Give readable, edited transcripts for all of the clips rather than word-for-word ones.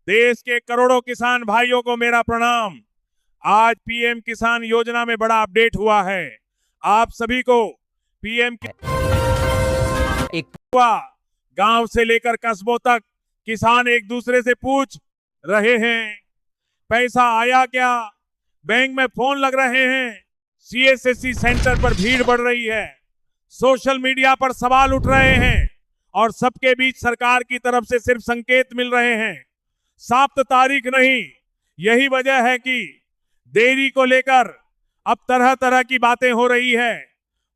देश के करोड़ों किसान भाइयों को मेरा प्रणाम। आज पीएम किसान योजना में बड़ा अपडेट हुआ है। आप सभी को पीएम एक गांव से लेकर कस्बों तक किसान एक दूसरे से पूछ रहे हैं, पैसा आया क्या? बैंक में फोन लग रहे हैं, सीएससी सेंटर पर भीड़ बढ़ रही है, सोशल मीडिया पर सवाल उठ रहे हैं और सबके बीच सरकार की तरफ से सिर्फ संकेत मिल रहे हैं, साफ तारीख नहीं। यही वजह है कि देरी को लेकर अब तरह तरह की बातें हो रही है।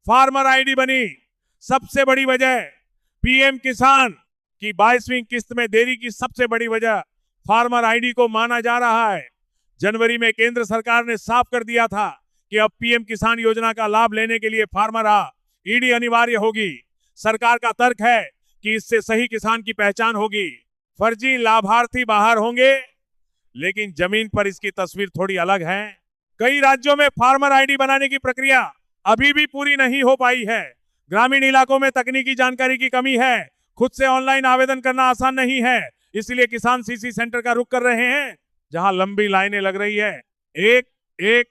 फार्मर आईडी बनी सबसे बड़ी वजह, पीएम किसान की 22वीं किस्त में देरी की सबसे बड़ी वजह फार्मर आईडी को माना जा रहा है। जनवरी में केंद्र सरकार ने साफ कर दिया था कि अब पीएम किसान योजना का लाभ लेने के लिए फार्मर ईडी अनिवार्य होगी। सरकार का तर्क है कि इससे सही किसान की पहचान होगी, फर्जी लाभार्थी बाहर होंगे। लेकिन जमीन पर इसकी तस्वीर थोड़ी अलग है। कई राज्यों में फार्मर आईडी बनाने की प्रक्रिया अभी भी पूरी नहीं हो पाई है। ग्रामीण इलाकों में तकनीकी जानकारी की कमी है, खुद से ऑनलाइन आवेदन करना आसान नहीं है, इसलिए किसान सीसी सेंटर का रुख कर रहे हैं, जहां लंबी लाइनें लग रही है। एक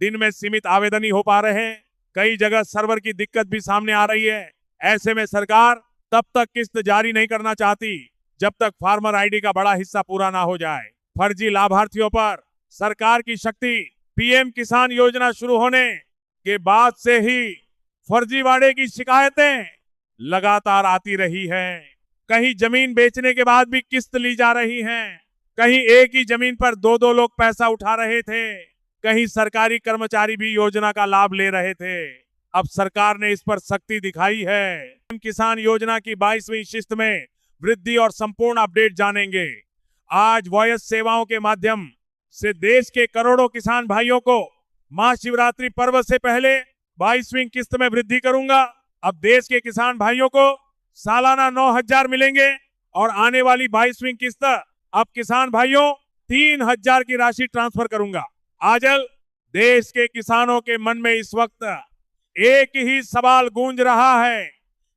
दिन में सीमित आवेदन ही हो पा रहे हैं। कई जगह सर्वर की दिक्कत भी सामने आ रही है। ऐसे में सरकार तब तक किस्त जारी नहीं करना चाहती जब तक फार्मर आईडी का बड़ा हिस्सा पूरा ना हो जाए। फर्जी लाभार्थियों पर सरकार की शक्ति। पीएम किसान योजना शुरू होने के बाद से ही फर्जीवाड़े की शिकायतें लगातार आती रही हैं। कहीं जमीन बेचने के बाद भी किस्त ली जा रही है, कहीं एक ही जमीन पर दो दो लोग पैसा उठा रहे थे, कहीं सरकारी कर्मचारी भी योजना का लाभ ले रहे थे। अब सरकार ने इस पर सख्ती दिखाई है। किसान योजना की 22वीं किस्त में वृद्धि और संपूर्ण अपडेट जानेंगे। आज वॉयस सेवाओं के माध्यम से देश के करोड़ों किसान भाइयों को महाशिवरात्रि पर्व से पहले 22वीं किस्त में वृद्धि करूंगा। अब देश के किसान भाइयों को सालाना 9,000 मिलेंगे और आने वाली 22वीं किस्त अब किसान भाइयों 3,000 की राशि ट्रांसफर करूंगा। आजल देश के किसानों के मन में इस वक्त एक ही सवाल गूंज रहा है,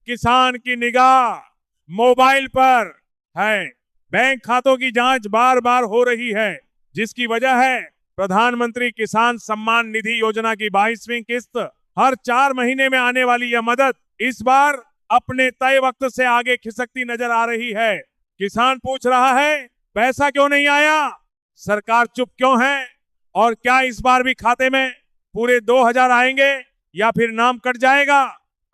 किसान की निगाह मोबाइल पर है। बैंक खातों की जांच बार बार हो रही है, जिसकी वजह है प्रधानमंत्री किसान सम्मान निधि योजना की 22वीं किस्त हर 4 महीने में आने वाली यह मदद इस बार अपने तय वक्त से आगे खिसकती नजर आ रही है। किसान पूछ रहा है, पैसा क्यों नहीं आया? सरकार चुप क्यों है? और क्या इस बार भी खाते में पूरे 2,000 आएंगे या फिर नाम कट जाएगा?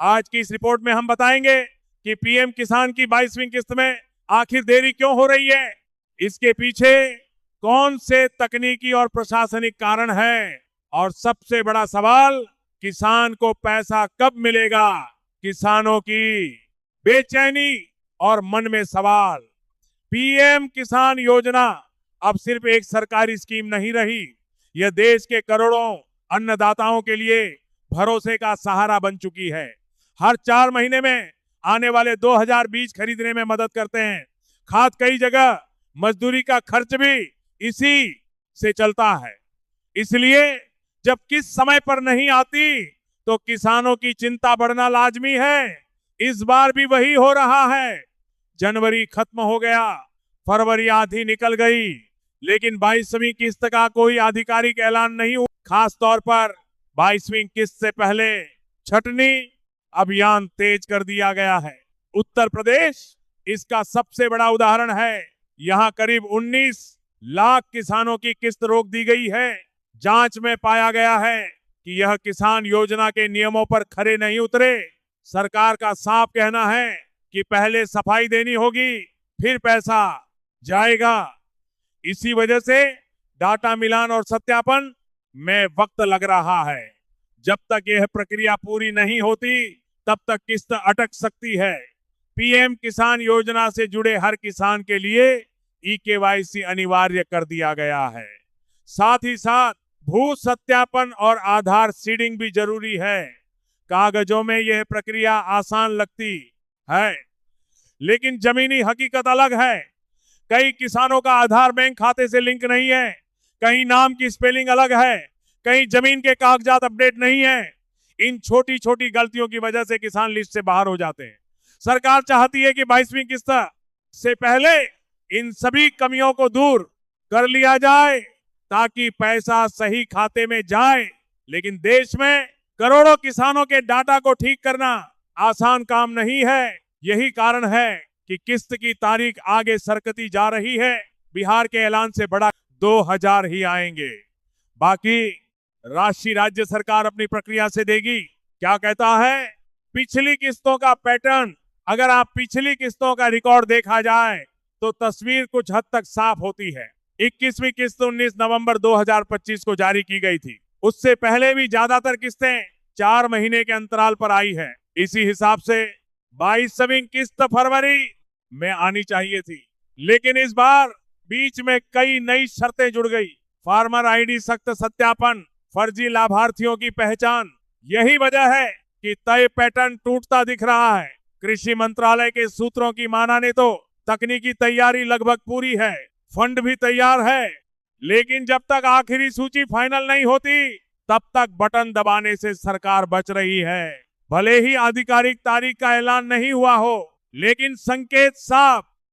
आज की इस रिपोर्ट में हम बताएंगे कि पीएम किसान की 22वीं किस्त में आखिर देरी क्यों हो रही है, इसके पीछे कौन से तकनीकी और प्रशासनिक कारण है, और सबसे बड़ा सवाल, किसान को पैसा कब मिलेगा? किसानों की बेचैनी और मन में सवाल। पीएम किसान योजना अब सिर्फ एक सरकारी स्कीम नहीं रही, यह देश के करोड़ों अन्नदाताओं के लिए भरोसे का सहारा बन चुकी है। हर 4 महीने में आने वाले 2,000 बीज खरीदने में मदद करते हैं। खाद कई जगह मजदूरी का खर्च भी इसी से चलता है। इसलिए जब किस समय पर नहीं आती तो किसानों की चिंता बढ़ना लाजमी है। इस बार भी वही हो रहा है। जनवरी खत्म हो गया, फरवरी आधी निकल गई, लेकिन 22वीं किस्त का कोई आधिकारिक ऐलान नहीं हुआ। खास तौर पर 22वीं किस्त से पहले छटनी अभियान तेज कर दिया गया है। उत्तर प्रदेश इसका सबसे बड़ा उदाहरण है। यहां करीब 19 लाख किसानों की किस्त रोक दी गई है। जांच में पाया गया है कि यह किसान योजना के नियमों पर खरे नहीं उतरे। सरकार का साफ कहना है कि पहले सफाई देनी होगी, फिर पैसा जाएगा। इसी वजह से डाटा मिलान और सत्यापन में वक्त लग रहा है। जब तक यह प्रक्रिया पूरी नहीं होती तब तक किस्त अटक सकती है। पीएम किसान योजना से जुड़े हर किसान के लिए ई-केवाईसी अनिवार्य कर दिया गया है। साथ ही साथ भू सत्यापन और आधार सीडिंग भी जरूरी है। कागजों में यह प्रक्रिया आसान लगती है, लेकिन जमीनी हकीकत अलग है। कई किसानों का आधार बैंक खाते से लिंक नहीं है, कहीं नाम की स्पेलिंग अलग है, कहीं जमीन के कागजात अपडेट नहीं है। इन छोटी छोटी गलतियों की वजह से किसान लिस्ट से बाहर हो जाते हैं। सरकार चाहती है कि 22वीं किस्त से पहले इन सभी कमियों को दूर कर लिया जाए ताकि पैसा सही खाते में जाए। लेकिन देश में करोड़ों किसानों के डाटा को ठीक करना आसान काम नहीं है। यही कारण है कि किस्त की तारीख आगे सरकती जा रही है। बिहार के ऐलान से बड़ा 2000 ही आएंगे, बाकी राशि राज्य सरकार अपनी प्रक्रिया से देगी। क्या कहता है पिछली किस्तों का पैटर्न? अगर आप पिछली किस्तों का रिकॉर्ड देखा जाए तो तस्वीर कुछ हद तक साफ होती है। 21वीं किस्त 19 नवंबर 2025 को जारी की गई थी। उससे पहले भी ज्यादातर किस्तें 4 महीने के अंतराल पर आई है। इसी हिसाब से 22वीं किस्त फरवरी में आनी चाहिए थी, लेकिन इस बार बीच में कई नई शर्तें जुड़ गई। फार्मर आईडी सख्त सत्यापन, फर्जी लाभार्थियों की पहचान। यही वजह है कि तय पैटर्न टूटता दिख रहा है। कृषि मंत्रालय के सूत्रों की माने तो तकनीकी तैयारी लगभग पूरी है, फंड भी तैयार है, लेकिन जब तक आखिरी सूची फाइनल नहीं होती तब तक बटन दबाने से सरकार बच रही है। भले ही आधिकारिक तारीख का ऐलान नहीं हुआ हो, लेकिन संकेत साफ